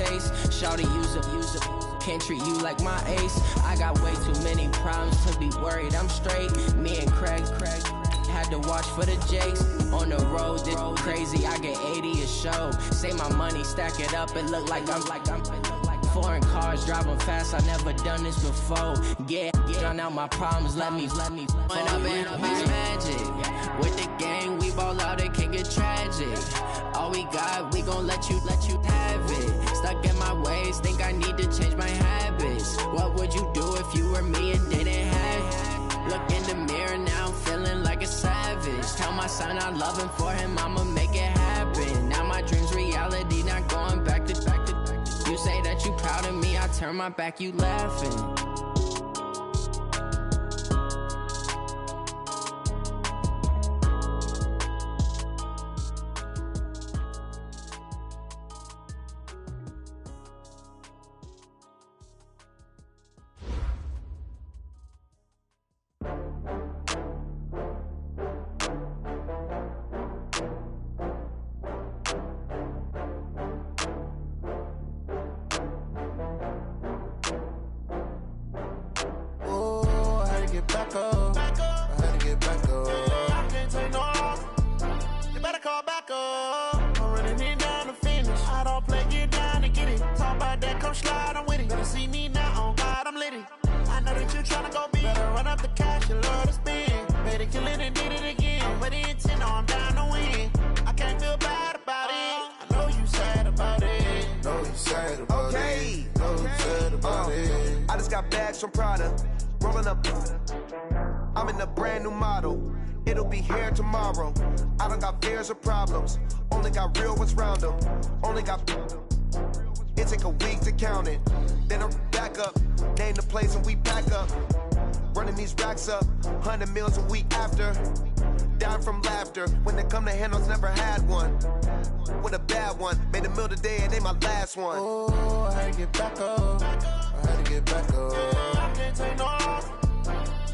taste. Shawty use a can't treat you like my ace. I got way too many problems to be worried. I'm straight. Me and Craig had to watch for the Jakes. On the road, this crazy. I get 80 a show. Say my money, stack it up. It look like I'm foreign cars driving fast. I never done this before. Get on out my problems. Let me. When up in magic with the gang, we ball out. It can get tragic. All we got, we gon' let you have it. Stuck in my ways, think I need to change my habits. What would you do if you were me and didn't have it? Look in the mirror now, I'm feeling like a savage. Tell my son I love him, for him I'ma make it happen. Now my dream's reality, not going back to. You say that you proud of me, I turn my back, you laughing. I'm in a brand new model. It'll be here tomorrow. I don't got fears or problems. Only got real ones round them. Only got. It take a week to count it. Then I'm back up. Name the place and we pack up. Running these racks up. 100 meals a week after. Down from laughter. When they come to handles, never had one. With a bad one. Made a meal today and ain't my last one. Oh, I had to get back up. I had to get back up. I can't take no off.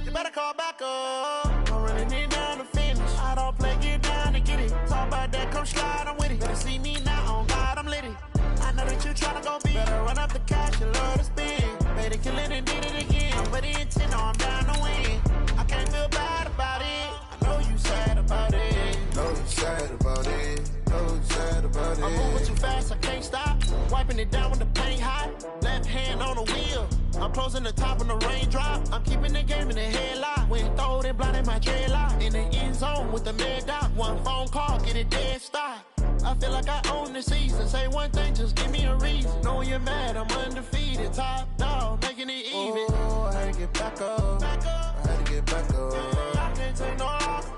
You better call back up. I'm running it down to finish. I don't play, get down to get it. Talk about that, come slide, I'm with it. Better see me now, on God, I'm litty. I know that you tryna go big. Better run up the cash, you love to spin. Better kill it and did it again. But the intent, no, I'm down to win. I can't feel bad about it. I know you sad about it. Know you sad about it. Know you sad about it. I'm moving too fast, I can't stop. Wiping it down with the paint hot. Left hand on the wheel. I'm closing the top when the raindrop. I'm keeping the game in the headlock. When throwed and blinded my dreadlock. In the end zone with the mad dot. One phone call, get it dead stop. I feel like I own the season. Say one thing, just give me a reason. Know you're mad, I'm undefeated. Top dog, making it even. Oh, I had to get back up. I had to get back up. I can't take no off.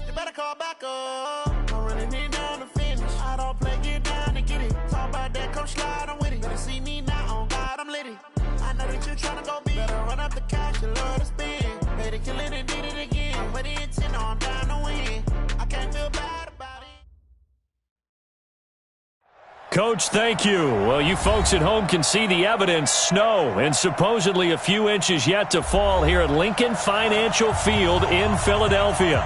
You better call back up. I'm running it down to finish. I don't play, get down to get it. Talk about that, come slide, I'm with it. Better see me now, on God, I'm litty. I know that you tryna go big. Better run up the cash, you love to spin. Better kill it and did it again. But the intent, no, I'm down to win. I can't feel bad about it. Coach, thank you. Well, you folks at home can see the evidence. Snow and supposedly a few inches yet to fall here at Lincoln Financial Field in Philadelphia.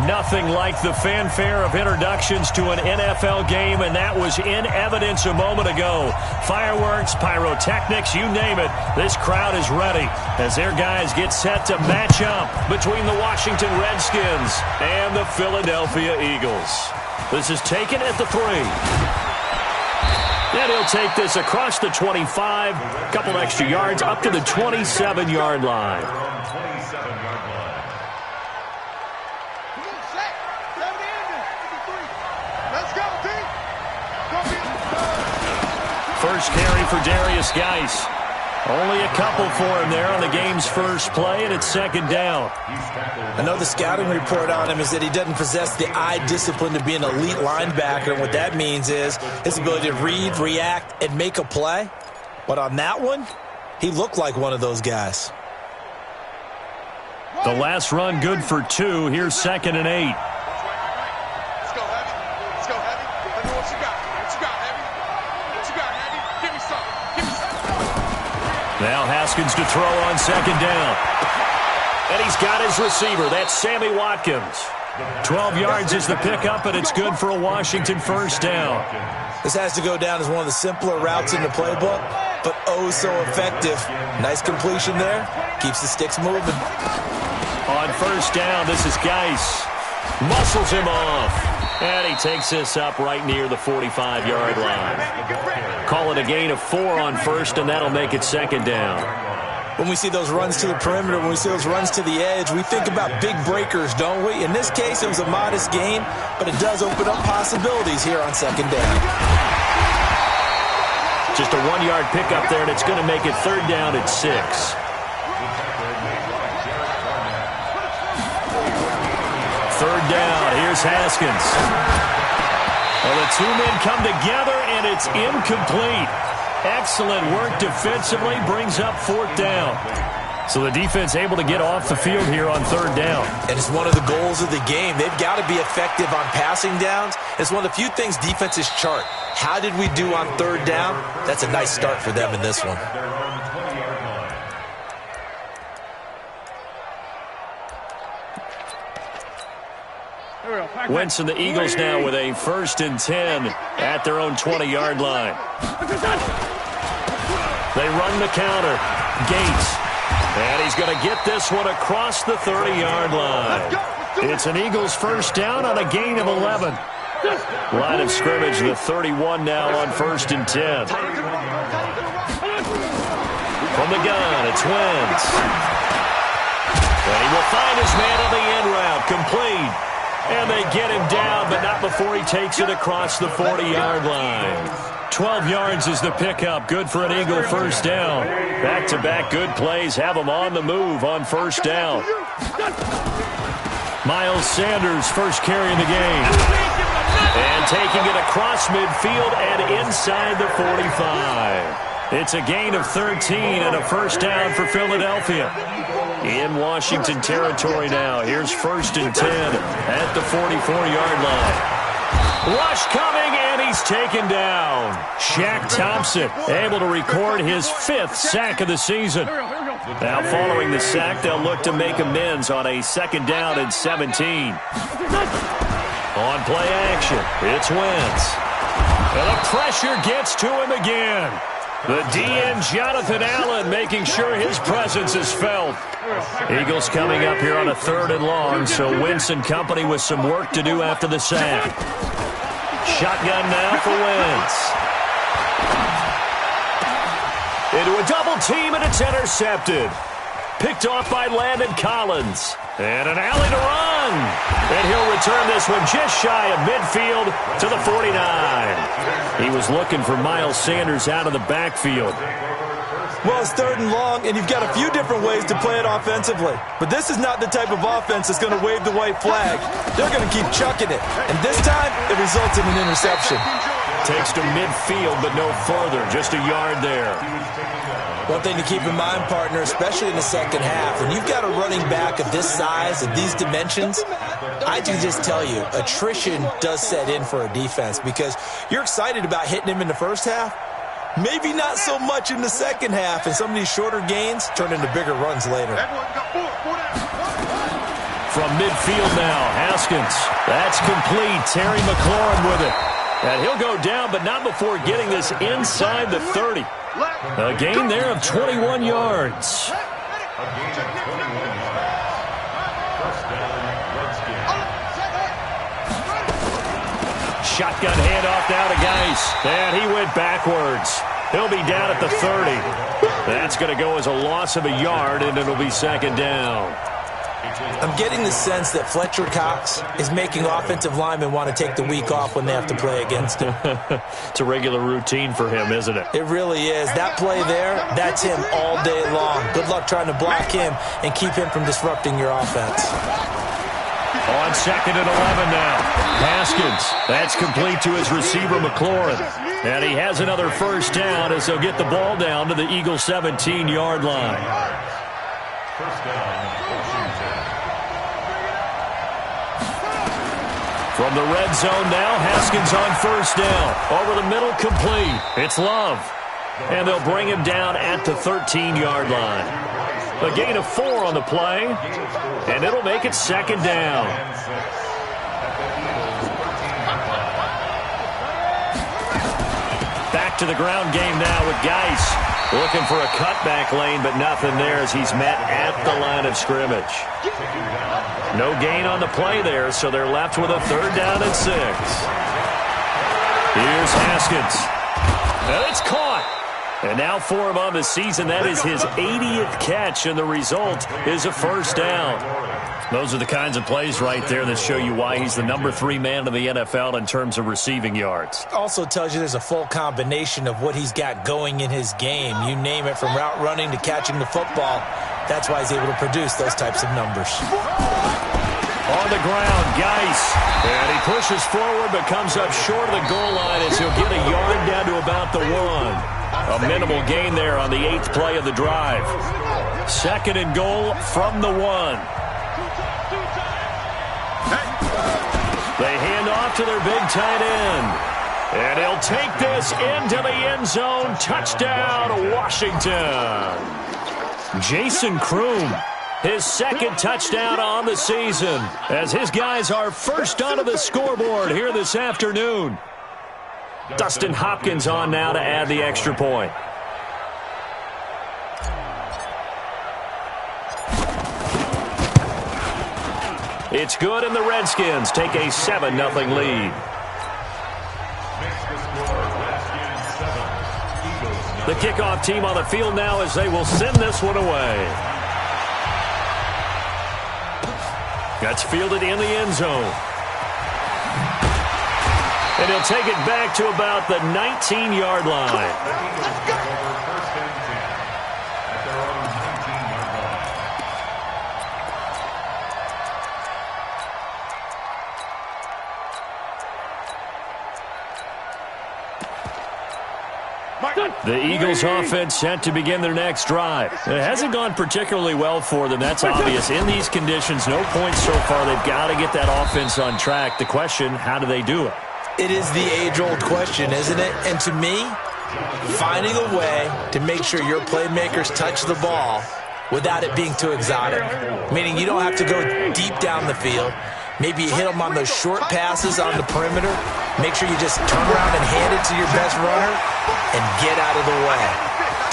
Nothing like the fanfare of introductions to an NFL game, and that was in evidence a moment ago. Fireworks, pyrotechnics, you name it. This crowd is ready as their guys get set to match up between the Washington Redskins and the Philadelphia Eagles. This is taken at the 3. And he'll take this across the 25, a couple extra yards up to the 27-yard line. First carry for Darius Geis. Only a couple for him there on the game's first play, and it's second down. I know the scouting report on him is that he doesn't possess the eye discipline to be an elite linebacker, and what that means is his ability to read, react, and make a play. But on that one, he looked like one of those guys. The last run good for 2. Here's 2nd and 8. Let's go, Heavy. Let's go, Heavy. Let me know what you got. What you got, Heavy? What you got, Heavy? Give me some. Give me some. Now Haskins to throw on 2nd down. And he's got his receiver. That's Sammy Watkins. 12 yards is the pickup, and it's good for a Washington first down. This has to go down as one of the simpler routes in the playbook, but oh so effective. Nice completion there. Keeps the sticks moving. On first down, this is Geis. Muscles him off. And he takes this up right near the 45-yard line. Call it a gain of 4 on first, and that'll make it second down. When we see those runs to the perimeter, when we see those runs to the edge, we think about big breakers, don't we? In this case, it was a modest gain, but it does open up possibilities here on second down. Just a 1-yard pickup there, and it's going to make it third down at 6. Third down, here's Haskins. Well, the two men come together, and it's incomplete. Excellent work defensively, brings up fourth down. So the defense able to get off the field here on third down. And it's one of the goals of the game. They've got to be effective on passing downs. It's one of the few things defenses chart. How did we do on third down? That's a nice start for them in this one. Wentz and the Eagles now with a 1st and 10 at their own 20-yard line. They run the counter. Gates. And he's going to get this one across the 30-yard line. It's an Eagles first down on a gain of 11. Line of scrimmage, the 31 now on 1st and 10. From the gun, it's Wentz. And he will find his man on the end route. Complete. And they get him down, but not before he takes it across the 40-yard line. 12 yards is the pickup. Good for an Eagle first down. Back-to-back good plays have him on the move on first down. Miles Sanders first carry in the game. And taking it across midfield and inside the 45. It's a gain of 13 and a first down for Philadelphia. In Washington territory now. Here's 1st and 10 at the 44-yard line. Rush coming, and he's taken down. Shaq Thompson able to record his 5th sack of the season. Now following the sack, they'll look to make amends on a 2nd down and 17. On play action, it's Wentz. And the pressure gets to him again. The DN, Jonathan Allen, making sure his presence is felt. Eagles coming up here on a 3rd and long, so Wentz and company with some work to do after the sack. Shotgun now for Wentz. Into a double team, and it's intercepted. Picked off by Landon Collins. And an alley to run. And he'll return this one just shy of midfield to the 49. He was looking for Miles Sanders out of the backfield. Well, it's 3rd and long, and you've got a few different ways to play it offensively. But this is not the type of offense that's going to wave the white flag. They're going to keep chucking it. And this time, it results in an interception. Takes to midfield, but no further. Just a yard there. One thing to keep in mind, partner, especially in the second half, when you've got a running back of this size, of these dimensions, I can just tell you, attrition does set in for a defense because you're excited about hitting him in the first half, maybe not so much in the second half, and some of these shorter gains turn into bigger runs later. From midfield now, Haskins. That's complete. Terry McLaurin with it. And he'll go down, but not before getting this inside the 30. A gain there of 21 yards. Shotgun handoff now to Geis. And he went backwards. He'll be down at the 30. That's going to go as a loss of a yard, and it'll be 2nd down. I'm getting the sense that Fletcher Cox is making offensive linemen want to take the week off when they have to play against him. It's a regular routine for him, isn't it? It really is. That play there, that's him all day long. Good luck trying to block him and keep him from disrupting your offense. On 2nd and 11 now. Haskins. That's complete to his receiver, McLaurin. And he has another first down as they'll get the ball down to the Eagles' 17-yard line. First down. From the red zone now, Haskins on first down. Over the middle, complete. It's Love. And they'll bring him down at the 13-yard line. A gain of 4 on the play, and it'll make it 2nd down. Back to the ground game now with Geis. Looking for a cutback lane, but nothing there as he's met at the line of scrimmage. No gain on the play there, so they're left with a 3rd down and 6. Here's Haskins. And it's caught. And now for him on the season, that is his 80th catch, and the result is a 1st down. Those are the kinds of plays right there that show you why he's the number 3 man in the NFL in terms of receiving yards. Also tells you there's a full combination of what he's got going in his game. You name it, from route running to catching the football. That's why he's able to produce those types of numbers. On the ground, Geis. And he pushes forward but comes up short of the goal line as he'll get a yard down to about the 1. A minimal gain there on the 8th play of the drive. 2nd and goal from the 1. They hand off to their big tight end. And he'll take this into the end zone. Touchdown, Washington. Jason Kroom, his 2nd touchdown on the season, as his guys are first onto the scoreboard here this afternoon. Dustin Hopkins on now to add the extra point. It's good, and the Redskins take a 7-0 lead. The kickoff team on the field now as they will send this one away. That's fielded in the end zone. And he'll take it back to about the 19-yard line. The Eagles offense set to begin their next drive. It hasn't gone particularly well for them. That's obvious. In these conditions, no points so far. They've got to get that offense on track. The question, how do they do it? It is the age-old question, isn't it? And to me, finding a way to make sure your playmakers touch the ball without it being too exotic. Meaning you don't have to go deep down the field. Maybe you hit them on those short passes on the perimeter. Make sure you just turn around and hand it to your best runner and get out of the way.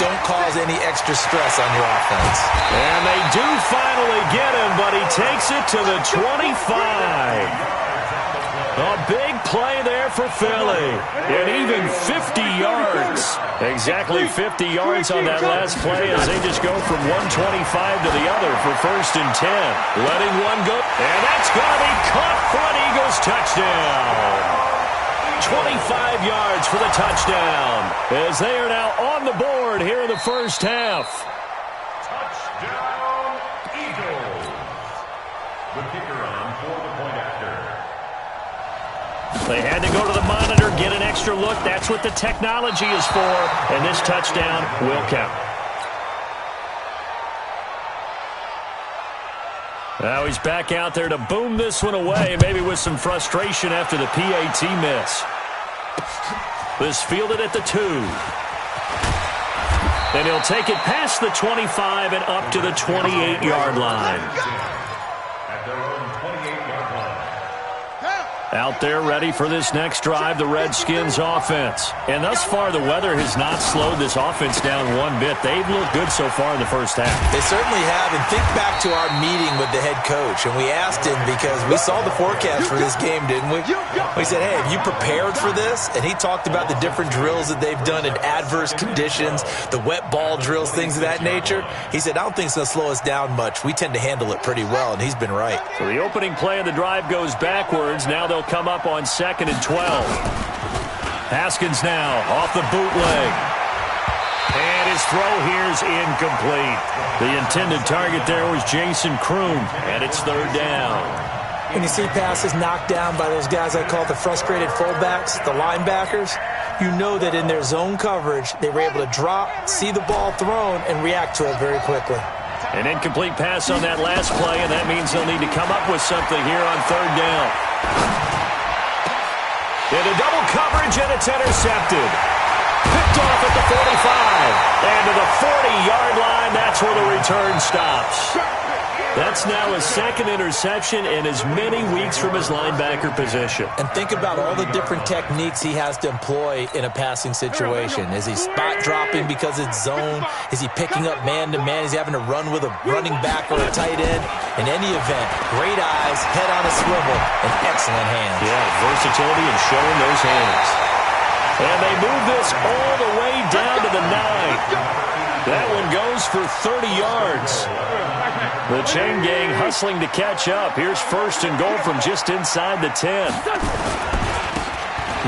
Don't cause any extra stress on your offense. And they do finally get him, but he takes it to the 25. A big play there for Philly. And even 50 yards. Exactly 50 yards on that last play as they just go from 125 to the other for 1st and 10. Letting one go. And that's going to be caught for an Eagles touchdown. 25 yards for the touchdown as they are now on the board here in the first half. Touchdown, Eagles. The kicker on for the point after. They had to go to the monitor, get an extra look. That's what the technology is for, and this touchdown will count. Now he's back out there to boom this one away, maybe with some frustration after the PAT miss. This fielded at the 2. And he'll take it past the 25 and up to the 28-yard line. At their own 28-yard line. Out there ready for this next drive, the Redskins offense. And thus far, the weather has not slowed this offense down one bit. They've looked good so far in the first half. They certainly have. And think back to our meeting with the head coach. And we asked him, because we saw the forecast for this game, didn't we? We said, hey, have you prepared for this? And he talked about the different drills that they've done in adverse conditions, the wet ball drills, things of that nature. He said, I don't think it's going to slow us down much. We tend to handle it pretty well, and he's been right. So the opening play of the drive goes backwards. Now they'll come up on 2nd and 12. Haskins now off the bootleg. And his throw here is incomplete. The intended target there was Jason Kroom, and it's 3rd down. When you see passes knocked down by those guys I call the frustrated fullbacks, the linebackers, you know that in their zone coverage, they were able to drop, see the ball thrown, and react to it very quickly. An incomplete pass on that last play, and that means they'll need to come up with something here on 3rd down. Into double coverage, and it's intercepted. Picked off at the 45. And to the 40-yard line, that's where the return stops. That's now his second interception in as many weeks from his linebacker position. And think about all the different techniques he has to employ in a passing situation. Is he spot dropping because it's zone? Is he picking up man-to-man? Is he having to run with a running back or a tight end? In any event, great eyes, head on a swivel, and excellent hands. Yeah, versatility and showing those hands. And they move this all the way down to the 9. That one goes for 30 yards. The chain gang hustling to catch up. Here's first and goal from just inside the 10.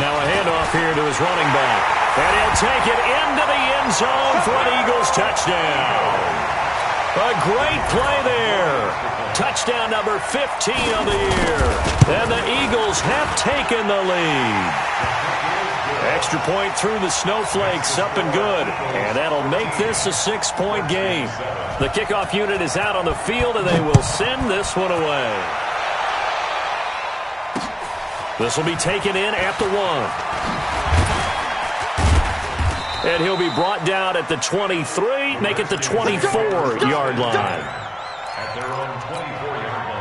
Now a handoff here to his running back. And he'll take it into the end zone for an Eagles touchdown. A great play there. Touchdown number 15 on the year. And the Eagles have taken the lead. Extra point through the snowflakes, up and good. And that'll make this a 6-point game. The kickoff unit is out on the field, and they will send this one away. This will be taken in at the 1. And he'll be brought down at the 23, make it the 24-yard line. At their own 24-yard line.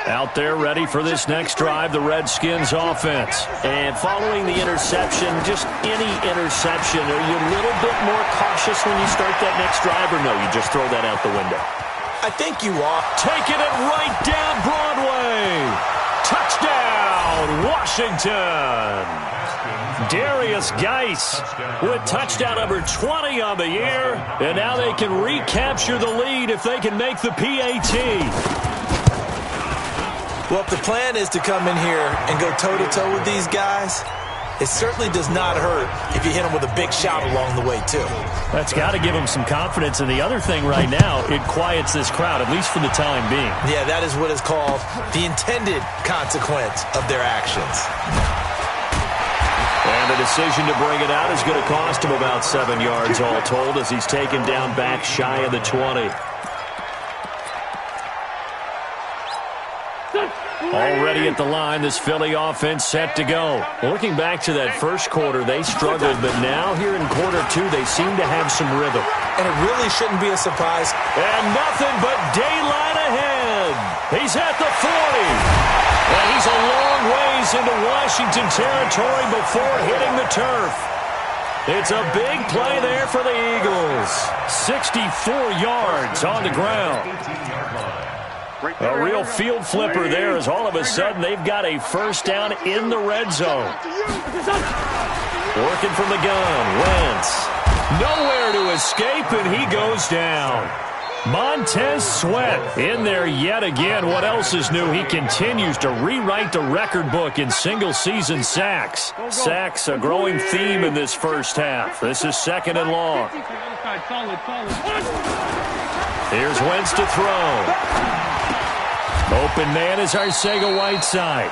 Out there ready for this next drive, the Redskins offense. And following the interception, just any interception, are you a little bit more cautious when you start that next drive, or no, you just throw that out the window? I think you are. Taking it right down Broadway. Touchdown, Washington. Darius Geis with touchdown number 20 on the year. And now they can recapture the lead if they can make the PAT. Well, if the plan is to come in here and go toe-to-toe with these guys, it certainly does not hurt if you hit them with a big shout along the way, too. That's got to give them some confidence. And the other thing right now, it quiets this crowd, at least for the time being. Yeah, that is what is called the intended consequence of their actions. And the decision to bring it out is going to cost him about 7 yards all told as he's taken down back shy of the 20. Already at the line, this Philly offense set to go. Looking back to that first quarter, they struggled, but now here in quarter 2, they seem to have some rhythm. And it really shouldn't be a surprise. And nothing but daylight ahead. He's at the 40. And he's a long ways into Washington territory before hitting the turf. It's a big play there for the Eagles. 64 yards on the ground. A real field flipper there as all of a sudden they've got a first down in the red zone. Working from the gun, Wentz. Nowhere to escape, and he goes down. Montez Sweat in there yet again. What else is new? He continues to rewrite the record book in single-season sacks. Sacks, a growing theme in this first half. This is second and long. Here's Wentz to throw. Open man is Arcega-Whiteside.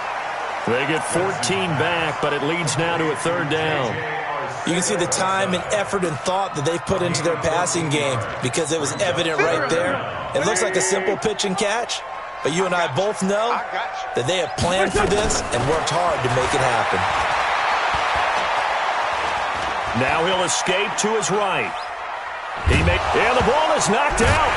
They get 14 back, but it leads now to a third down. You can see the time and effort and thought that they've put into their passing game because it was evident right there. It looks like a simple pitch and catch, but you and I both know that they have planned for this and worked hard to make it happen. Now he'll escape to his right. And the ball is knocked out.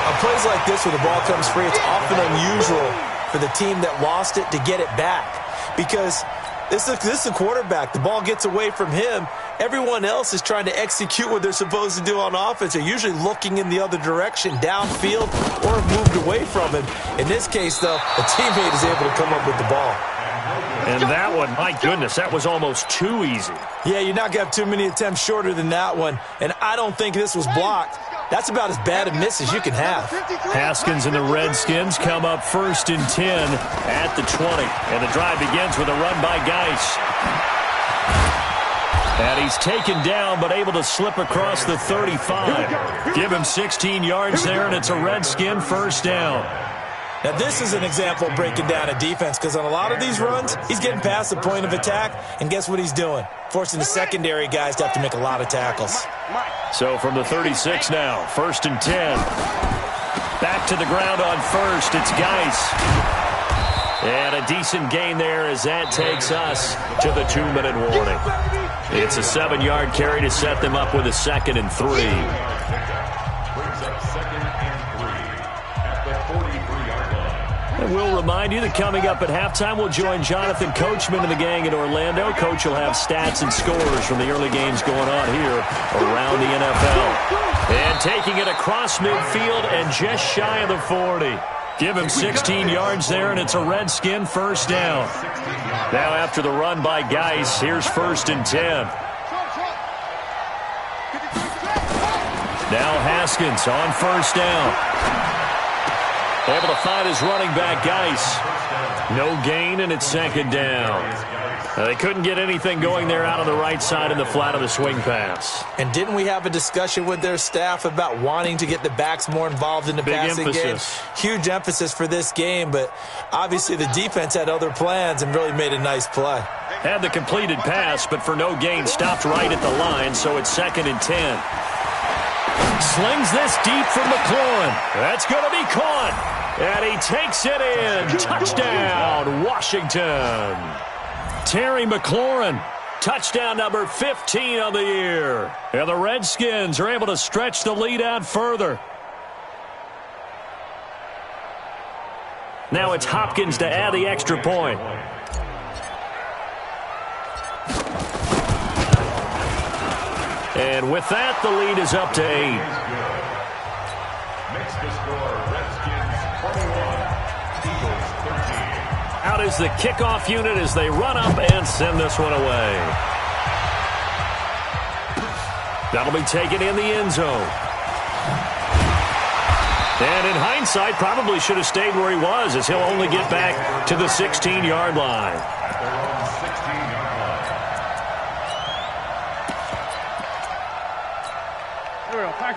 On plays like this where the ball comes free, it's often unusual for the team that lost it to get it back because this is the quarterback. The ball gets away from him. Everyone else is trying to execute what they're supposed to do on offense. They're usually looking in the other direction, downfield, or have moved away from him. In this case, though, a teammate is able to come up with the ball. And that one, my goodness, that was almost too easy. Yeah, you're not going to have too many attempts shorter than that one, and I don't think this was blocked. That's about as bad a miss as you can have. Haskins and the Redskins come up first and 10 at the 20. And the drive begins with a run by Geis. And he's taken down but able to slip across the 35. Give him 16 yards there, and it's a Redskin first down. Now, this is an example of breaking down a defense because on a lot of these runs, he's getting past the point of attack, and guess what he's doing? Forcing the secondary guys to have to make a lot of tackles. So from the 36 now, first and 10. Back to the ground on first. It's Geis. And a decent gain there as that takes us to the 2-minute warning. It's a 7-yard carry to set them up with a 2nd and 3. Brings up 2nd and 3 at the 43-yard line. And we'll remind you that coming up at halftime, we'll join Jonathan Coachman and the gang in Orlando. Coach will have stats and scores from the early games going on here around the NFL. And taking it across midfield and just shy of the 40. Give him 16 yards there, and it's a Redskin first down. Now after the run by Geis, here's 1st and 10. Now Haskins on 1st down. Able to find his running back, Geis. No gain, and it's 2nd down. They couldn't get anything going there out on the right side in the flat of the swing pass. And didn't we have a discussion with their staff about wanting to get the backs more involved in the passing game? Huge emphasis for this game, but obviously the defense had other plans and really made a nice play. Had the completed pass, but for no gain, stopped right at the line, so it's 2nd and 10. Slings this deep for McLaurin. That's going to be caught. And he takes it in. Touchdown, Washington. Terry McLaurin, touchdown number 15 on the year. And the Redskins are able to stretch the lead out further. Now it's Hopkins to add the extra point. And with that, the lead is up to 8. Makes the score Redskins 21, Eagles 13. Out is the kickoff unit as they run up and send this one away. That'll be taken in the end zone. And in hindsight, probably should have stayed where he was, as he'll only get back to the 16-yard line. At their own 16-yard line.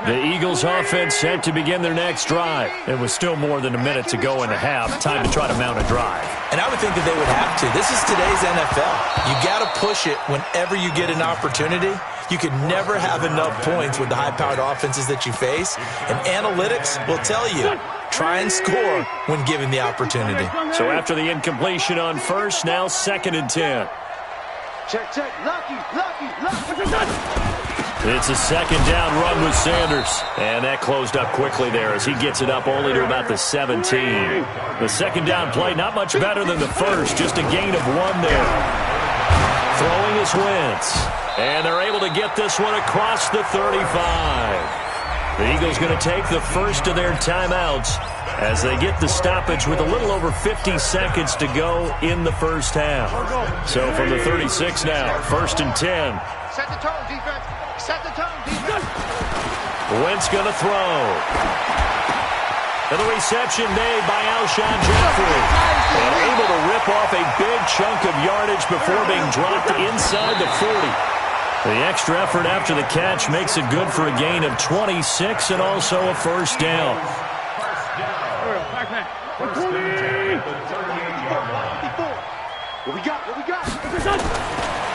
The Eagles offense set to begin their next drive. It was still more than a minute to go in the half. Time to try to mount a drive. And I would think that they would have to. This is today's NFL. You got to push it whenever you get an opportunity. You can never have enough points with the high-powered offenses that you face. And analytics will tell you, try and score when given the opportunity. So after the incompletion on first, now 2nd and 10. Check. Lucky. It's a 2nd down run with Sanders. And that closed up quickly there as he gets it up only to about the 17. The 2nd down play, not much better than the first, just a gain of 1 there. Throwing is Wentz. And they're able to get this one across the 35. The Eagles going to take the first of their timeouts as they get the stoppage with a little over 50 seconds to go in the first half. So from the 36 now, 1st and 10. Set the tone, defense. Set the tone, defense. Wentz going to throw. And the reception made by Alshon Jeffrey. And able to rip off a big chunk of yardage before being dropped inside the 40. The extra effort after the catch makes it good for a gain of 26 and also a first down. First down at the 38-yard line. What we got?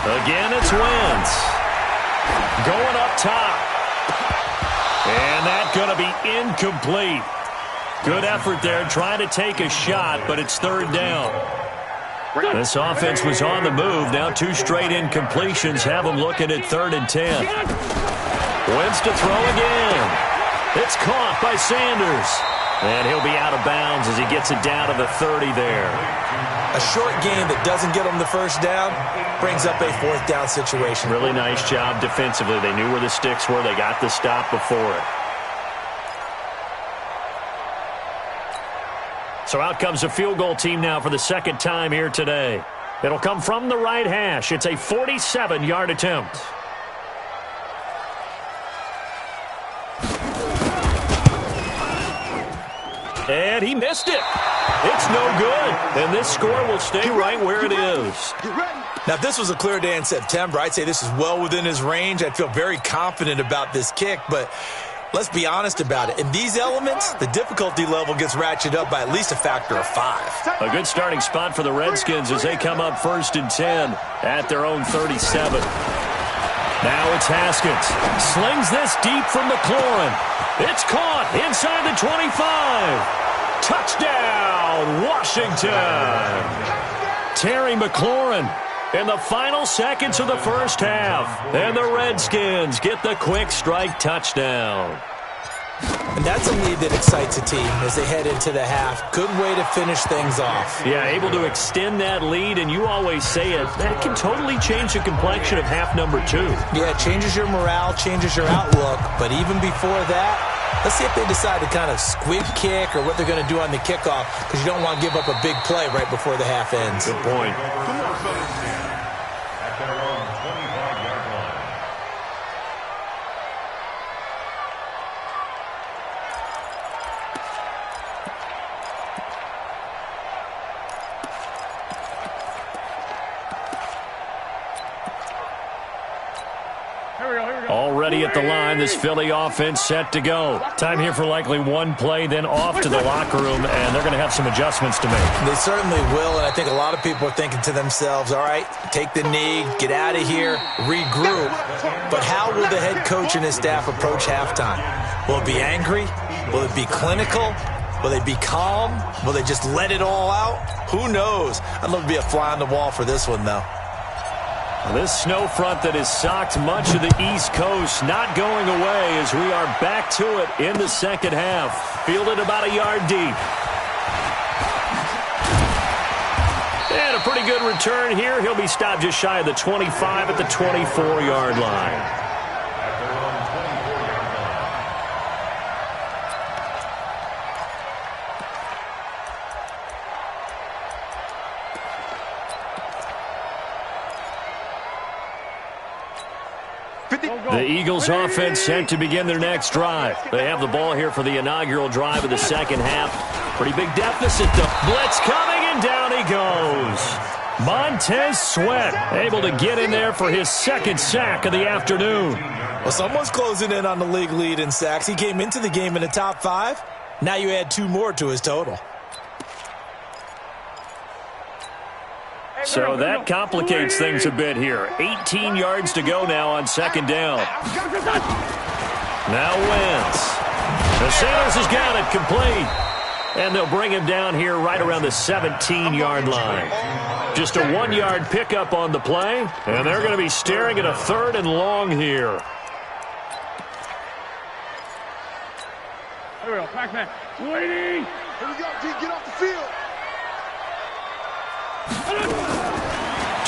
Again, it's Wentz. Going up top. And that's going to be incomplete. Good effort there, trying to take a shot, but it's 3rd down. This offense was on the move. Now 2 straight incompletions have them looking at 3rd and 10. Wentz to throw again. It's caught by Sanders. And he'll be out of bounds as he gets it down to the 30 there. A short game that doesn't get them the first down brings up a 4th down situation. Really nice job defensively. They knew where the sticks were. They got the stop before it. So out comes a field goal team now for the 2nd time here today. It'll come from the right hash. It's a 47-yard attempt. And he missed it. It's no good. And this score will stay right where it is. Now, if this was a clear day in September, I'd say this is well within his range. I'd feel very confident about this kick, but let's be honest about it. In these elements, the difficulty level gets ratcheted up by at least a factor of 5. A good starting spot for the Redskins as they come up 1st and 10 at their own 37. Now it's Haskins. Slings this deep from McLaurin. It's caught inside the 25. Touchdown, Washington. Terry McLaurin in the final seconds of the first half. And the Redskins get the quick strike touchdown. And that's a lead that excites a team as they head into the half. Good way to finish things off. Yeah, able to extend that lead, and you always say it, that can totally change the complexion of half number 2. Yeah, it changes your morale, changes your outlook. But even before that, let's see if they decide to kind of squib kick or what they're going to do on the kickoff, because you don't want to give up a big play right before the half ends. Good point. At their own 25-yard line. Already at the line, this Philly offense set to go. Time here for likely one play, then off to the locker room, and they're going to have some adjustments to make. They certainly will, and I think a lot of people are thinking to themselves, all right, take the knee, get out of here, regroup. But how will the head coach and his staff approach halftime? Will it be angry? Will it be clinical? Will they be calm? Will they just let it all out? Who knows? I'd love to be a fly on the wall for this one, though. This snow front that has socked much of the East Coast not going away as we are back to it in the second half. Fielded about a yard deep. And a pretty good return here. He'll be stopped just shy of the 25 at the 24-yard line. The Eagles offense set to begin their next drive. They have the ball here for the inaugural drive of the second half. Pretty big deficit, though. Blitz coming, and down he goes. Montez Sweat able to get in there for his second sack of the afternoon. Well, someone's closing in on the league lead in sacks. He came into the game in the top 5. Now you add 2 more to his total. So that complicates things a bit here. 18 yards to go now on second down. Now Wentz. The Sanders has got it complete. And they'll bring him down here right around the 17-yard line. Just a 1-yard pickup on the play. And they're going to be staring at a 3rd and long here. Here we go, Pac-Man. Waiting. Here we go, G. Get off the field.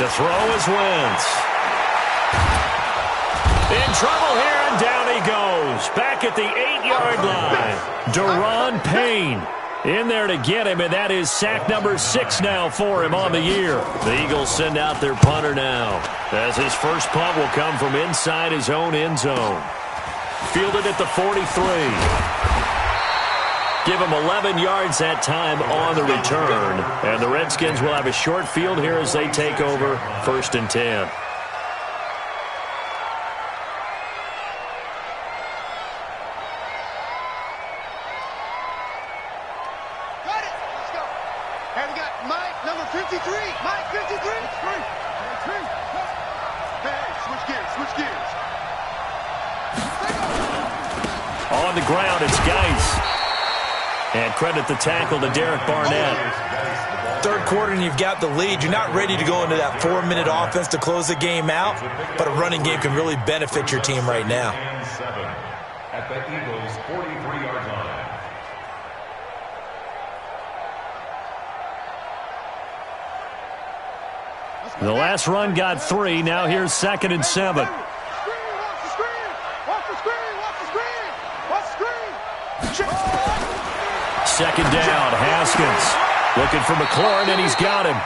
To throw is Wentz. In trouble here, and down he goes. Back at the 8-yard line. Daron Payne in there to get him, and that is sack number 6 now for him on the year. The Eagles send out their punter now, as his first punt will come from inside his own end zone. Fielded at the 43. Give him 11 yards that time on the return. And the Redskins will have a short field here as they take over 1st and 10. Got it. Let's go. And we got Mike, number 53. Mike, 53. Hey, switch gears, switch gears. On the ground, it's Geis. And credit the tackle to Derek Barnett. 3rd quarter and you've got the lead. You're not ready to go into that 4-minute offense to close the game out, but a running game can really benefit your team right now. And 7 at the Eagles' 43-yard line. The last run got 3. Now here's 2nd and 7. Watch the screen. Watch the screen. Watch the screen. Watch the screen. Watch the screen. Second down, Haskins looking for McLaurin, and he's got him.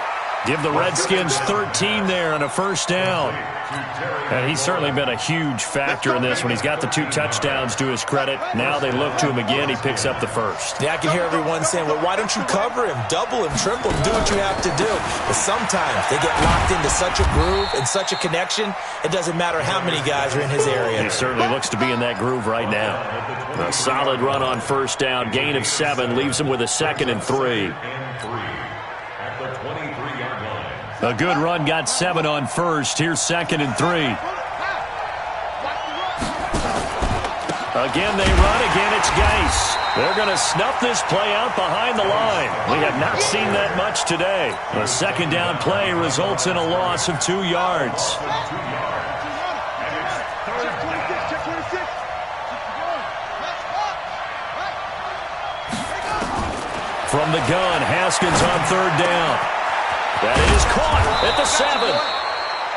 Give the Redskins 13 there and a first down. And he's certainly been a huge factor in this when he's got the 2 touchdowns to his credit. Now they look to him again. He picks up the first. Yeah, I can hear everyone saying, well, why don't you cover him, double him, triple him, do what you have to do. But sometimes they get locked into such a groove and such a connection, it doesn't matter how many guys are in his area. He certainly looks to be in that groove right now. A solid run on first down. Gain of 7 leaves him with a 2nd and 3. At the 23-yard line. A good run got 7 on first. Here's 2nd and 3. Again they run, again it's Geis. They're going to snuff this play out behind the line. We have not seen that much today. A second down play results in a loss of 2 yards. From the gun, Haskins on 3rd down. That is caught at the 7.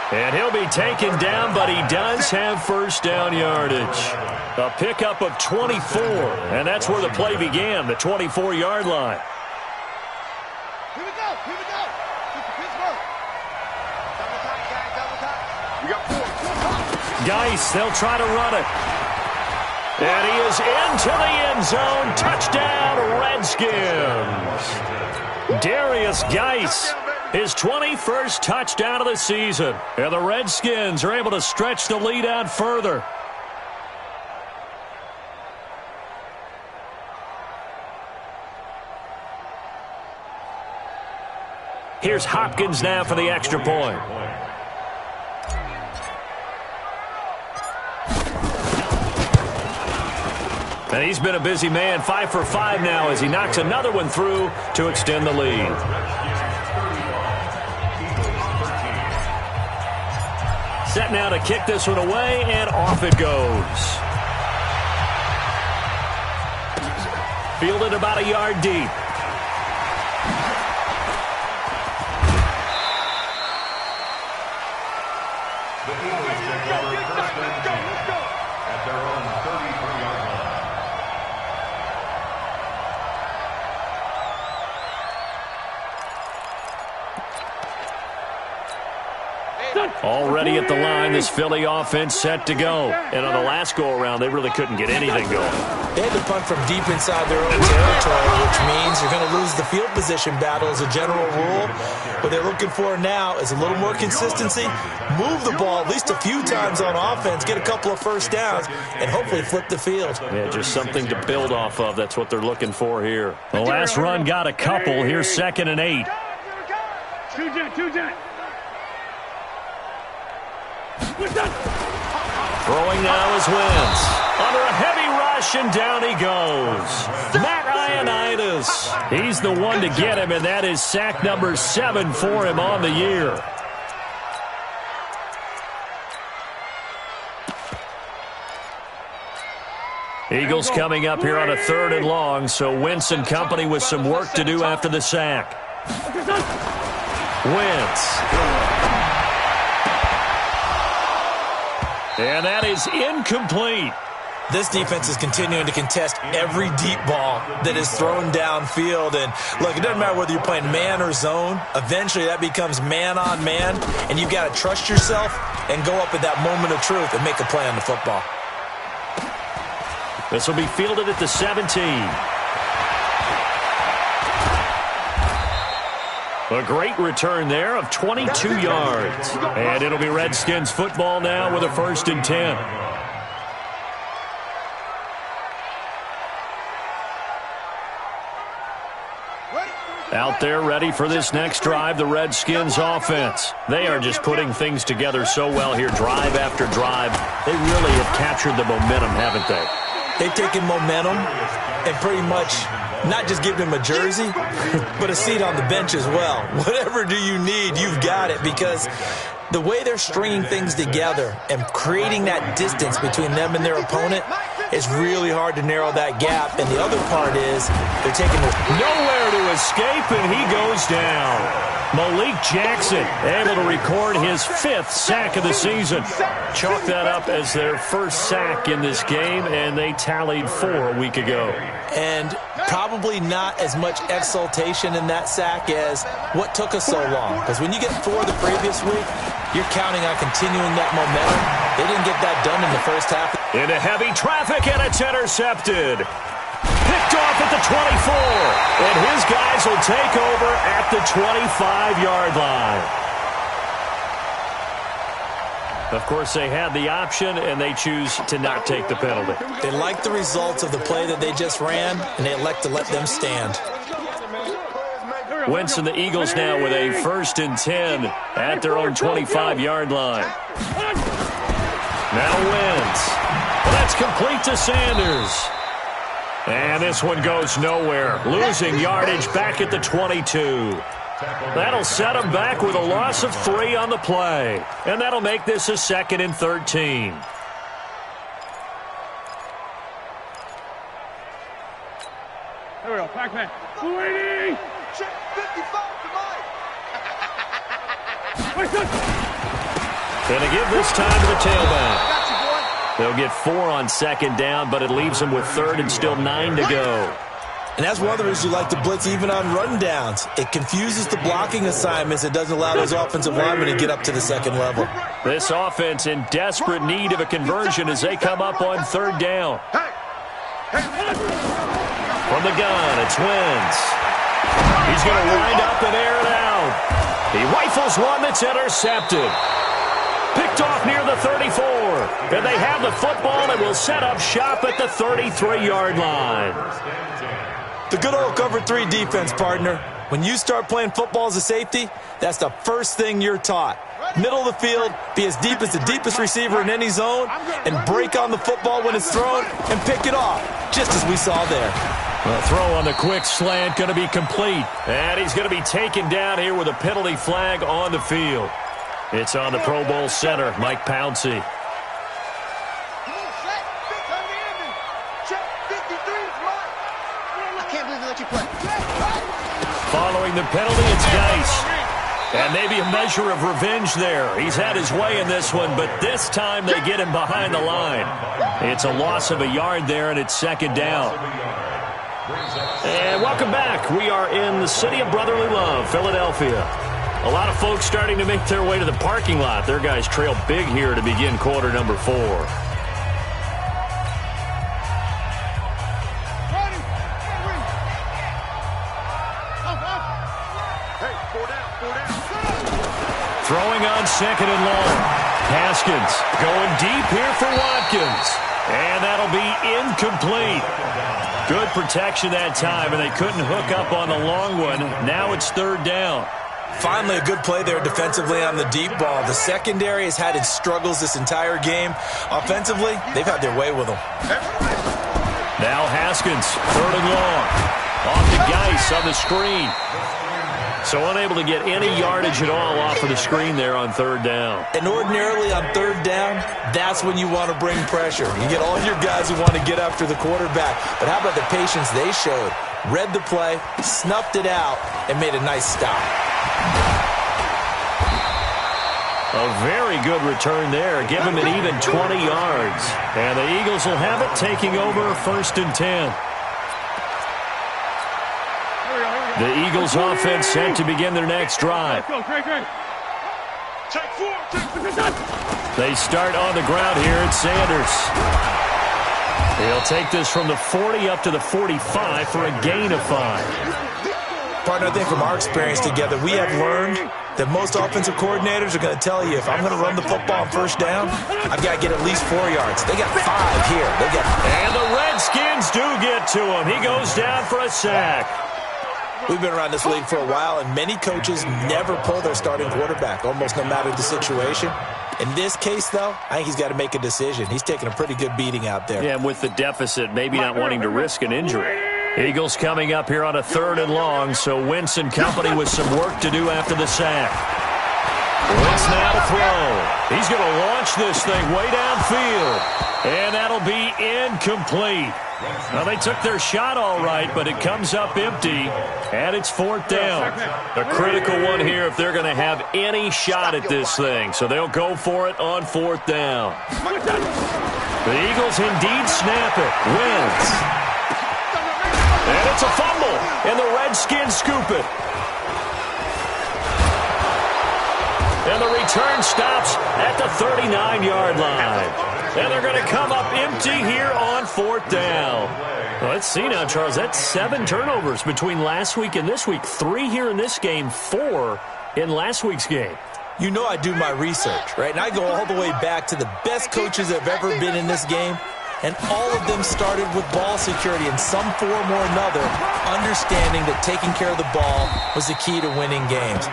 And he'll be taken down, but he does have first down yardage. A pickup of 24, and that's where the play began, the 24-yard line. Here we go, here we go. Pittsburgh. Double time, guys, double time. We got 4. Geis, they'll try to run it. And he is into the end zone. Touchdown, Redskins. Darius Geis, his 21st touchdown of the season. And the Redskins are able to stretch the lead out further. Here's Hopkins now for the extra point. And he's been a busy man, 5 for 5 now as he knocks another one through to extend the lead. Set now to kick this one away, and off it goes. Fielded about a yard deep. At their own 33-yard line. Already at the line, this Philly offense set to go. And on the last go-around, they really couldn't get anything going. They had to punt from deep inside their own territory, which means you're going to lose the field position battle as a general rule. What they're looking for now is a little more consistency, move the ball at least a few times on offense, get a couple of first downs, and hopefully flip the field. Yeah, just something to build off of. That's what they're looking for here. The last run got a couple. Here's 2nd and 8. Throwing now is Wentz. Under a heavy rush, and down he goes. Matt Ioannidis. He's the one to get him, and that is sack number 7 for him on the year. Eagles coming up here on a 3rd and long, so Wentz and company with some work to do after the sack. Wentz. And that is incomplete. This defense is continuing to contest every deep ball that is thrown downfield. And look, it doesn't matter whether you're playing man or zone. Eventually that becomes man on man, and you've got to trust yourself and go up at that moment of truth and make a play on the football. This will be fielded at the 17. A great return there of 22 yards. And it'll be Redskins football now with a 1st and 10. Out there ready for this next drive, the Redskins offense. They are just putting things together so well here, drive after drive. They really have captured the momentum, haven't they? They've taken momentum and pretty much not just give them a jersey, but a seat on the bench as well. Whatever do you need, you've got it, because the way they're stringing things together and creating that distance between them and their opponent is really hard to narrow that gap. And the other part is they're taking nowhere to escape, and he goes down. Malik Jackson able to record his 5th sack of the season. Chalk that up as their first sack in this game, and they tallied 4 a week ago. And probably not as much exultation in that sack as what took us so long. Because when you get 4 the previous week, you're counting on continuing that momentum. They didn't get that done in the first half. Into heavy traffic, and it's intercepted. Picked off at the 24. And his guys will take over at the 25-yard line. Of course, they had the option, and they choose to not take the penalty. They like the results of the play that they just ran, and they elect to let them stand. Wentz and the Eagles now with a 1st and 10 at their own 25-yard line. Now Wentz. Well, that's complete to Sanders. And this one goes nowhere. Losing yardage back at the 22. That'll set them back with a loss of 3 on the play. And that'll make this a 2nd and 13. Here we go, Pac-Man. Waiting! Check 55 to Gonna give this time to the tailback. They'll get 4 on 2nd down, but it leaves them with 3rd and still 9 to go. And that's one of the reasons you like to blitz even on run downs. It confuses the blocking assignments. It doesn't allow those offensive linemen to get up to the 2nd level. This offense in desperate need of a conversion as they come up on 3rd down. From the gun, it's Wentz. He's going to wind up and air it out. He rifles one that's intercepted. Picked off near the 34. And they have the football and will set up shop at the 33-yard line. The good old cover 3 defense, partner. When you start playing football as a safety, that's the first thing you're taught. Middle of the field, be as deep as the deepest receiver in any zone, and break on the football when it's thrown and pick it off, just as we saw there. The throw on the quick slant going to be complete. And he's going to be taken down here with a penalty flag on the field. It's on the Pro Bowl center, Mike Pouncey. Following the penalty, it's Geis. And maybe a measure of revenge there. He's had his way in this one, but this time they get him behind the line. It's a loss of a yard there, and it's 2nd down. And welcome back. We are in the city of brotherly love, Philadelphia. A lot of folks starting to make their way to the parking lot. Their guys trail big here to begin quarter number 4. Throwing on 2nd and long. Haskins going deep here for Watkins. And that'll be incomplete. Good protection that time, and they couldn't hook up on the long one. Now it's 3rd down. Finally, a good play there defensively on the deep ball. The secondary has had its struggles this entire game. Offensively, they've had their way with them. Now Haskins, 3rd and long. Off to Geis on the screen. So unable to get any yardage at all off of the screen there on 3rd down. And ordinarily on 3rd down, that's when you want to bring pressure. You get all your guys who want to get after the quarterback. But how about the patience they showed? Read the play, snuffed it out, and made a nice stop. A very good return there. Give him an even 20 yards. And the Eagles will have it, taking over 1st and 10. The Eagles offense set to begin their next drive. They start on the ground here at Sanders. He'll take this from the 40 up to the 45 for a gain of 5. Partner, I think from our experience together, we have learned that most offensive coordinators are going to tell you, if I'm going to run the football on 1st down, I've got to get at least 4 yards. They got 5 here. And the Redskins do get to him. He goes down for a sack. We've been around this league for a while, and many coaches never pull their starting quarterback, almost no matter the situation. In this case, though, I think he's got to make a decision. He's taking a pretty good beating out there. Yeah, and with the deficit, maybe not wanting to risk an injury. Eagles coming up here on a 3rd and long, so Wentz and company with some work to do after the sack. Wentz now to throw. He's going to launch this thing way downfield, and that'll be incomplete. Well, they took their shot all right, but it comes up empty, and it's 4th down. A critical one here if they're going to have any shot at this thing, so they'll go for it on 4th down. The Eagles indeed snap it. Wentz. And it's a fumble, and the Redskins scoop it. And the return stops at the 39-yard line. And they're going to come up empty here on 4th down. Well, let's see now, Charles. That's 7 turnovers between last week and this week. 3 here in this game, 4 in last week's game. You know I do my research, right? And I go all the way back to the best coaches that have ever been in this game. And all of them started with ball security in some form or another, understanding that taking care of the ball was the key to winning games.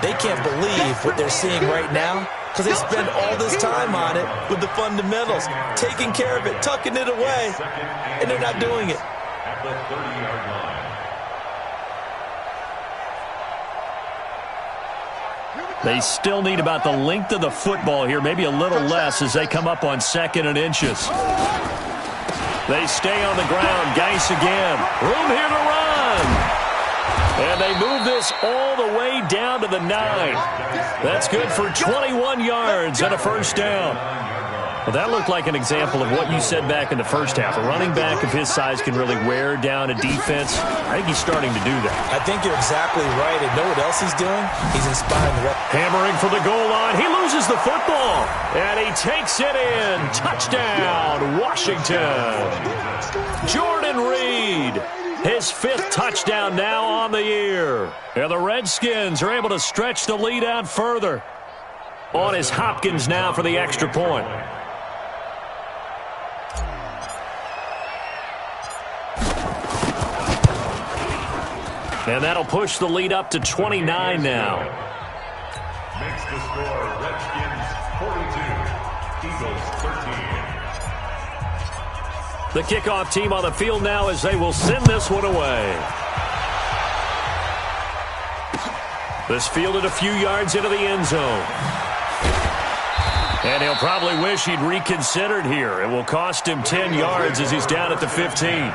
They can't believe what they're seeing right now because they spend all this time on it with the fundamentals, taking care of it, tucking it away, and they're not doing it. At the 30-yard line. They still need about the length of the football here, maybe a little less as they come up on 2nd and inches. They stay on the ground. Geis again. Room here to run. And they move this all the way down to the 9. That's good for 21 yards and a first down. Well, that looked like an example of what you said back in the first half. A running back of his size can really wear down a defense. I think he's starting to do that. I think you're exactly right. And know what else he's doing? He's inspiring the rest. Hammering for the goal line. He loses the football. And he takes it in. Touchdown, Washington. Jordan Reed. His 5th touchdown now on the year. And the Redskins are able to stretch the lead out further. On is Hopkins now for the extra point. And that'll push the lead up to 29 now. Makes the score Redskins 42, Eagles 13. The kickoff team on the field now as they will send this one away. This fielded a few yards into the end zone. And he'll probably wish he'd reconsidered here. It will cost him 10 yards as he's down at the 15.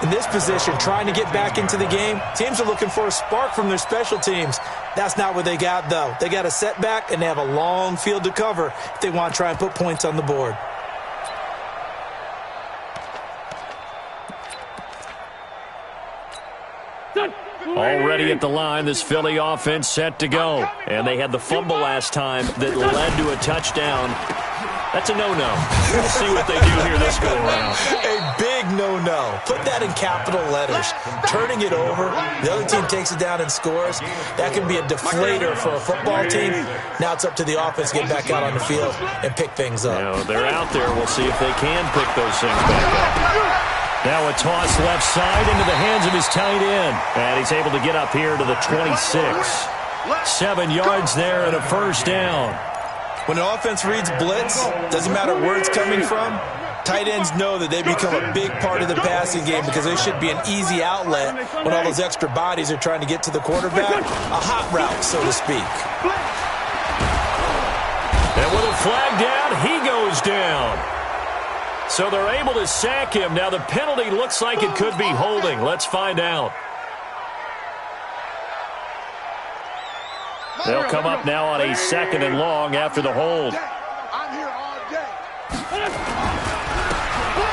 In this position, trying to get back into the game, teams are looking for a spark from their special teams. That's not what they got, though. They got a setback, and they have a long field to cover if they want to try and put points on the board. Already at the line, this Philly offense set to go. And they had the fumble last time that led to a touchdown. That's a no-no. We'll see what they do here this go-around. A big no-no. Put that in capital letters. Turning it over, the other team takes it down and scores. That can be a deflator for a football team. Now it's up to the offense to get back out on the field and pick things up. You know, they're out there. We'll see if they can pick those things back up. Now a toss left side into the hands of his tight end. And he's able to get up here to the 26. 7 yards there and a first down. When an offense reads blitz, doesn't matter where it's coming from, tight ends know that they become a big part of the passing game because they should be an easy outlet when all those extra bodies are trying to get to the quarterback. A hot route, so to speak. And with a flag down, he goes down. So they're able to sack him. Now the penalty looks like it could be holding. Let's find out. They'll come up now on a 2nd and long after the hold. I'm here all day.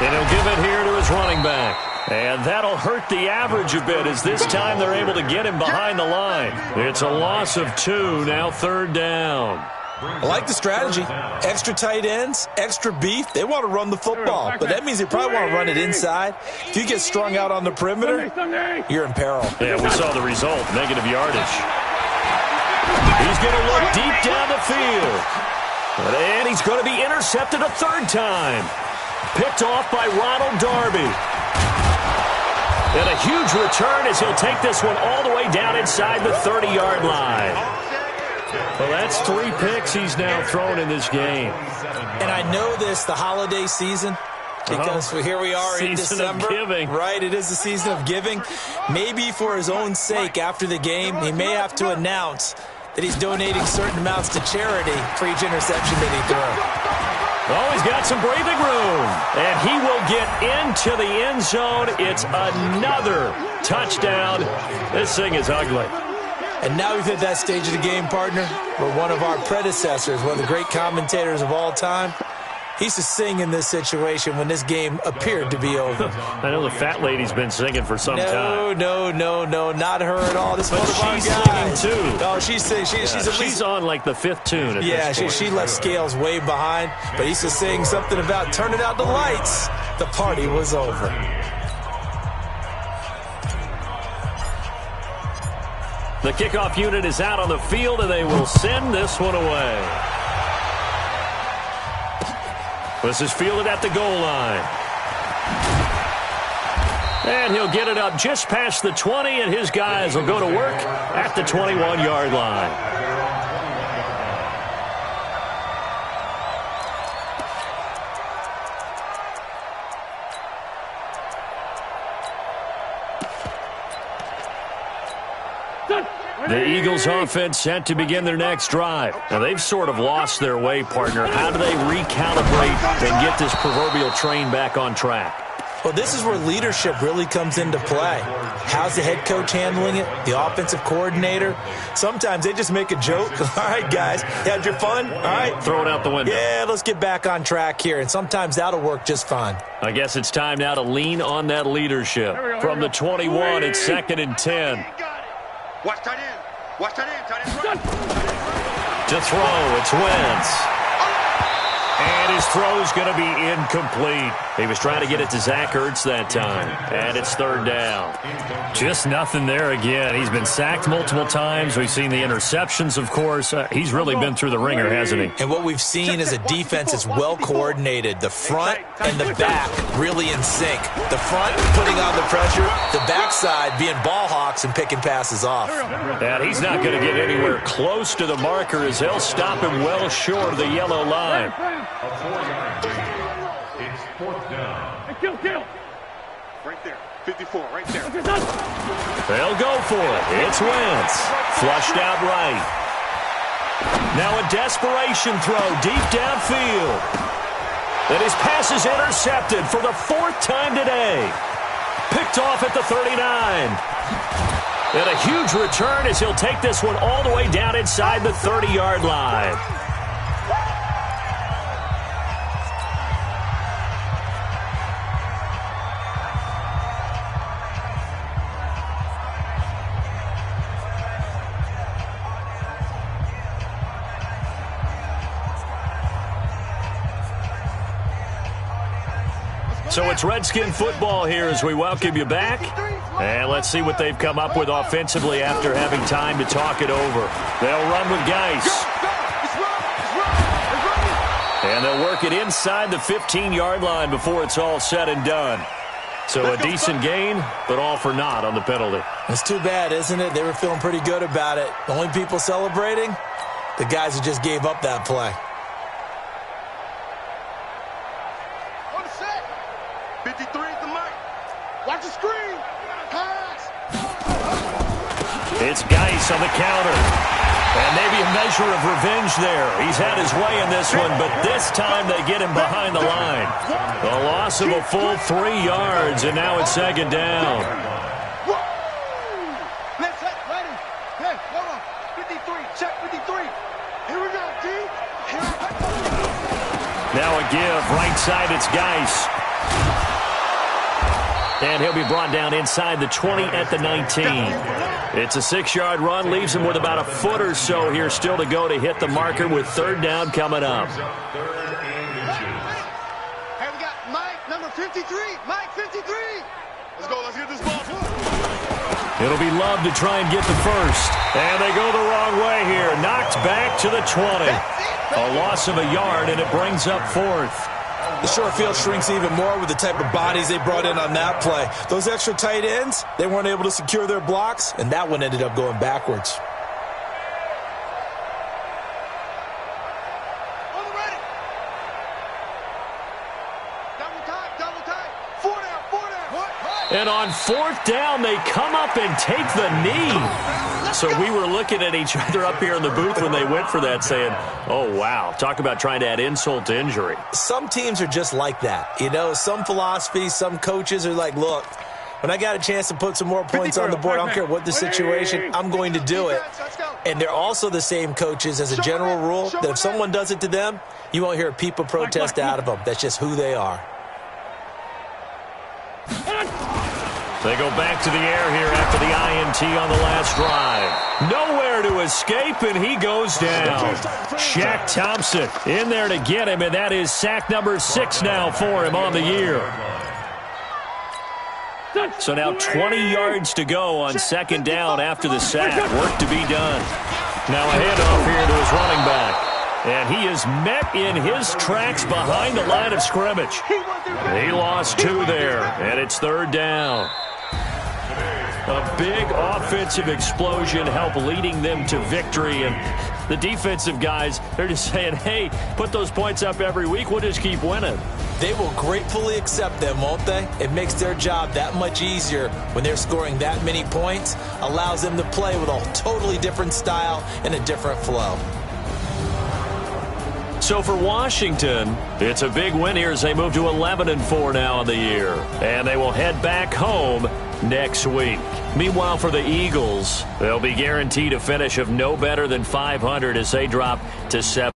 And he'll give it here to his running back. And that'll hurt the average a bit as this time they're able to get him behind the line. It's a loss of 2, now 3rd down. I like the strategy. Extra tight ends, extra beef. They want to run the football, but that means they probably want to run it inside. If you get strung out on the perimeter, you're in peril. Yeah, we saw the result, negative yardage. He's going to look deep down the field. And he's going to be intercepted a 3rd time. Picked off by Ronald Darby. And a huge return as he'll take this one all the way down inside the 30-yard line. Well, that's 3 picks he's now thrown in this game. And I know this, the holiday season, because here we are in December. Season of giving. Right, it is the season of giving. Maybe for his own sake after the game, he may have to announce that he's donating certain amounts to charity for each interception that he threw. Oh, he's got some breathing room. And he will get into the end zone. It's another touchdown. This thing is ugly. And now we've hit that stage of the game, partner, where one of our predecessors, one of the great commentators of all time, he used to sing in this situation when this game appeared to be over. I know the fat lady's been singing for some time. No, not her at all. This but one of our she's guys. singing, too. Oh, she's singing. She's on like the 5th tune at this point. She left Scales way behind, but he used to sing something about turning out the lights. The party was over. The kickoff unit is out on the field, and they will send this one away. This is fielded at the goal line. And he'll get it up just past the 20, and his guys will go to work at the 21-yard line. The Eagles offense set to begin their next drive. Now, they've sort of lost their way, partner. How do they recalibrate and get this proverbial train back on track? Well, this is where leadership really comes into play. How's the head coach handling it? The offensive coordinator? Sometimes they just make a joke. All right, guys, you had your fun? All right. Throw it out the window. Yeah, let's get back on track here, and sometimes that'll work just fine. I guess it's time now to lean on that leadership. From the 21, it's 2nd and 10. Watch tight end. Watch tight end. Tight end. To throw, it's Wentz. And his throw's going to be incomplete. He was trying to get it to Zach Ertz that time. And it's 3rd down. Just nothing there again. He's been sacked multiple times. We've seen the interceptions, of course. He's really been through the ringer, hasn't he? And what we've seen is a defense that's well coordinated. The front and the back really in sync. The front putting on the pressure. The backside being ball hawks and picking passes off. And he's not going to get anywhere close to the marker as they'll stop him well short of the yellow line. A 4-yard gain. It's 4th down. Hey, kill. Right there. 54, right there. They'll go for it. It's Wentz. Flushed out right. Now a desperation throw deep downfield. And his pass is intercepted for the 4th time today. Picked off at the 39. And a huge return as he'll take this one all the way down inside the 30-yard line. So it's Redskin football here as we welcome you back. And let's see what they've come up with offensively after having time to talk it over. They'll run with Geis. And they'll work it inside the 15-yard line before it's all said and done. So a decent gain, but all for naught on the penalty. It's too bad, isn't it? They were feeling pretty good about it. The only people celebrating, the guys who just gave up that play. 53 is the mic. Watch the screen. Pass. It's Geis on the counter. And maybe a measure of revenge there. He's had his way in this one, but this time they get him behind the line. A loss of a full 3 yards, and now it's 2nd down. Let's hit. Ready. Hey, hold on. 53. Check 53. Here we go, D. Now a give. Right side, it's Geis. And he'll be brought down inside the 20 at the 19. It's a 6-yard run, leaves him with about a foot or so here still to go to hit the marker with 3rd down coming up. Hey, we got Mike, number 53. Mike, 53. Let's go. Let's get this ball. It'll be Love to try and get the first. And they go the wrong way here. Knocked back to the 20. A loss of a yard, and it brings up 4th. The short field shrinks even more with the type of bodies they brought in on that play. Those extra tight ends, they weren't able to secure their blocks, and that one ended up going backwards. On the ready. Double time. 4 down. And on 4th down, they come up and take the knee. So we were looking at each other up here in the booth when they went for that saying, oh, wow, talk about trying to add insult to injury. Some teams are just like that. You know, some philosophies, some coaches are like, look, when I got a chance to put some more points on the board, I don't care what the situation, I'm going to do it. And they're also the same coaches as a general rule that if someone does it to them, you won't hear a peep of protest out of them. That's just who they are. They go back to the air here after the INT on the last drive. Nowhere to escape, and he goes down. Shaq Thompson in there to get him, and that is sack number 6 now for him on the year. So now 20 yards to go on 2nd down after the sack. Work to be done. Now a handoff here to his running back. And he is met in his tracks behind the line of scrimmage. He lost 2 there, and it's 3rd down. A big offensive explosion helped leading them to victory. And the defensive guys, they're just saying, hey, put those points up every week. We'll just keep winning. They will gratefully accept them, won't they? It makes their job that much easier when they're scoring that many points. Allows them to play with a totally different style and a different flow. So for Washington, it's a big win here as they move to 11-4 now in the year. And they will head back home next week. Meanwhile, for the Eagles, they'll be guaranteed a finish of no better than 500 as they drop to 7.